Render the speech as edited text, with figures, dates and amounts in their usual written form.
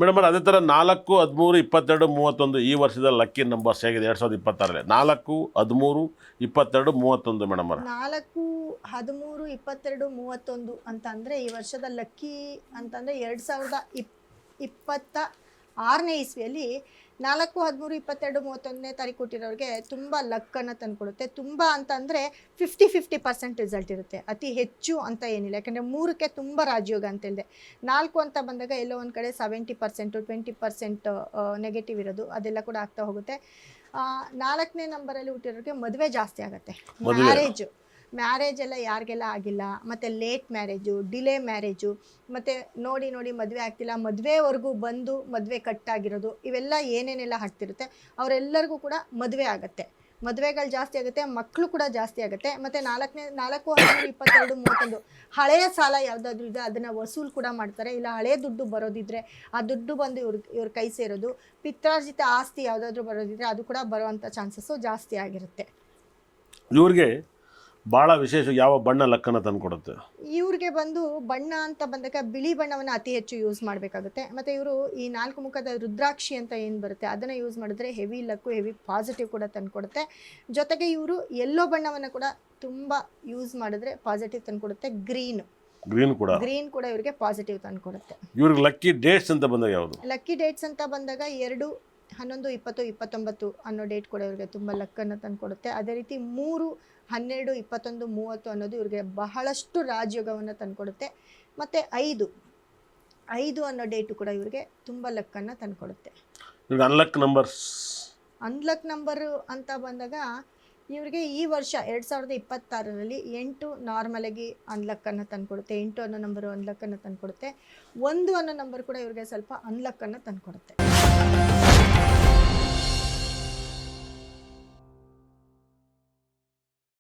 Madam ಅದೇ ಥರ 4, 13, 22, 31 ಈ ವರ್ಷದ ಲಕ್ಕಿ ನಂಬರ್ಸ್ ಹೇಗಿದೆ 2026ರಲ್ಲಿ? 4, 13, 22, 31 ಮೇಡಮ್ ಅವರ. 4, 13, 22, 31 ಅಂತ ಅಂದರೆ ಈ ವರ್ಷದ ಲಕ್ಕಿ ಅಂತಂದರೆ 2026ನೇ ಇಸ್ವಿಯಲ್ಲಿ 4, 13, 22, 31ನೇ ತಾರೀಕು ಕೊಟ್ಟಿರೋರಿಗೆ ತುಂಬ ಲಕ್ಕನ್ನು ತಂದುಕೊಡುತ್ತೆ. ತುಂಬ ಅಂತ ಅಂದರೆ 50-50% ರಿಸಲ್ಟ್ ಇರುತ್ತೆ, ಅತಿ ಹೆಚ್ಚು ಅಂತ ಏನಿಲ್ಲ. ಯಾಕಂದರೆ 3ಕ್ಕೆ ತುಂಬ ರಾಜಯೋಗ ಅಂತ ಹೇಳಿದೆ. 4 ಅಂತ ಬಂದಾಗ ಎಲ್ಲೋ ಒಂದು ಕಡೆ 70%, 20% ನೆಗೆಟಿವ್ ಇರೋದು ಅದೆಲ್ಲ ಕೂಡ ಆಗ್ತಾ ಹೋಗುತ್ತೆ. 4ನೇ ನಂಬರಲ್ಲಿ ಹುಟ್ಟಿರೋರಿಗೆ ಮದುವೆ ಜಾಸ್ತಿ ಆಗುತ್ತೆ. ಮ್ಯಾರೇಜ್ ಎಲ್ಲ ಯಾರಿಗೆಲ್ಲ ಆಗಿಲ್ಲ, ಮತ್ತು ಲೇಟ್ ಮ್ಯಾರೇಜು, ಡಿಲೇ ಮ್ಯಾರೇಜು, ಮತ್ತು ನೋಡಿ ಮದುವೆ ಆಗ್ತಿಲ್ಲ, ಮದುವೆವರೆಗೂ ಬಂದು ಮದುವೆ ಕಟ್ಟಾಗಿರೋದು, ಇವೆಲ್ಲ ಏನೇನೆಲ್ಲ ಆಗ್ತಿರುತ್ತೆ ಅವರೆಲ್ಲರಿಗೂ ಕೂಡ ಮದುವೆ ಆಗುತ್ತೆ. ಮದುವೆಗಳು ಜಾಸ್ತಿ ಆಗುತ್ತೆ, ಮಕ್ಕಳು ಕೂಡ ಜಾಸ್ತಿ ಆಗುತ್ತೆ. ಮತ್ತು 4, 13, 22, 31 ಹಳೆಯ ಸಾಲ ಯಾವುದಾದ್ರೂ ಇದೆ ಅದನ್ನು ವಸೂಲು ಕೂಡ ಮಾಡ್ತಾರೆ. ಇಲ್ಲ ಹಳೆಯ ದುಡ್ಡು ಬರೋದಿದ್ರೆ ಆ ದುಡ್ಡು ಬಂದು ಇವ್ರ ಕೈ ಸೇರೋದು. ಪಿತ್ರಾರ್ಜಿತ ಆಸ್ತಿ ಯಾವುದಾದ್ರೂ ಬರೋದಿದ್ರೆ ಅದು ಕೂಡ ಬರುವಂಥ ಚಾನ್ಸಸ್ಸು ಜಾಸ್ತಿ ಆಗಿರುತ್ತೆ. ಇವ್ರಿಗೆ ಭಾಳ ವಿಶೇಷ ಯಾವ ಬಣ್ಣ ಲಕ್ಕನ್ನು ತಂದುಕೊಡುತ್ತೆ? ಇವ್ರಿಗೆ ಬಂದು ಬಣ್ಣ ಅಂತ ಬಂದಾಗ ಬಿಳಿ ಬಣ್ಣವನ್ನು ಅತಿ ಹೆಚ್ಚು ಯೂಸ್ ಮಾಡಬೇಕಾಗುತ್ತೆ. ಮತ್ತು ಇವರು ಈ 4 ಮುಖದ ರುದ್ರಾಕ್ಷಿ ಅಂತ ಏನು ಬರುತ್ತೆ ಅದನ್ನು ಯೂಸ್ ಮಾಡಿದ್ರೆ ಹೆವಿ ಲಕ್ಕು, ಹೆವಿ ಪಾಸಿಟಿವ್ ಕೂಡ ತಂದುಕೊಡುತ್ತೆ. ಜೊತೆಗೆ ಇವರು ಯೆಲ್ಲೋ ಬಣ್ಣವನ್ನು ಕೂಡ ತುಂಬ ಯೂಸ್ ಮಾಡಿದ್ರೆ ಪಾಸಿಟಿವ್ ತಂದುಕೊಡುತ್ತೆ. ಗ್ರೀನ್ ಕೂಡ ಇವರಿಗೆ ಪಾಸಿಟಿವ್ ತಂದುಕೊಡುತ್ತೆ. ಇವ್ರಿಗೆ ಲಕ್ಕಿ ಡೇಟ್ಸ್ ಅಂತ ಬಂದಾಗ ಯಾವುದು? ಲಕ್ಕಿ ಡೇಟ್ಸ್ ಅಂತ ಬಂದಾಗ 2, 11, 20, 29 ಅನ್ನೋ ಡೇಟ್ ಕೂಡ ಇವರಿಗೆ ತುಂಬ ಲಕ್ಕನ್ನು ತಂದುಕೊಡುತ್ತೆ. ಅದೇ ರೀತಿ 3, 12, 21, 30 ಅನ್ನೋದು ಇವ್ರಿಗೆ ಬಹಳಷ್ಟು ರಾಜಯೋಗವನ್ನು ತಂದುಕೊಡುತ್ತೆ. ಮತ್ತು 5 ಅನ್ನೋ ಡೇಟು ಕೂಡ ಇವರಿಗೆ ತುಂಬ ಲಕ್ಕನ್ನು ತಂದುಕೊಡುತ್ತೆ. ಅನ್ಲಕ್ ನಂಬರು ಅಂತ ಬಂದಾಗ ಇವರಿಗೆ ಈ ವರ್ಷ 2026ರಲ್ಲಿ 8 ನಾರ್ಮಲಾಗಿ ಅನ್ಲಕ್ಕನ್ನು ತಂದುಕೊಡುತ್ತೆ. 8 ಅನ್ನೋ ನಂಬರು ಅನ್ಲಕ್ಕನ್ನು ತಂದುಕೊಡುತ್ತೆ. 1 ಅನ್ನೋ ನಂಬರ್ ಕೂಡ ಇವರಿಗೆ ಸ್ವಲ್ಪ ಅನ್ಲಕ್ಕನ್ನು ತಂದುಕೊಡುತ್ತೆ.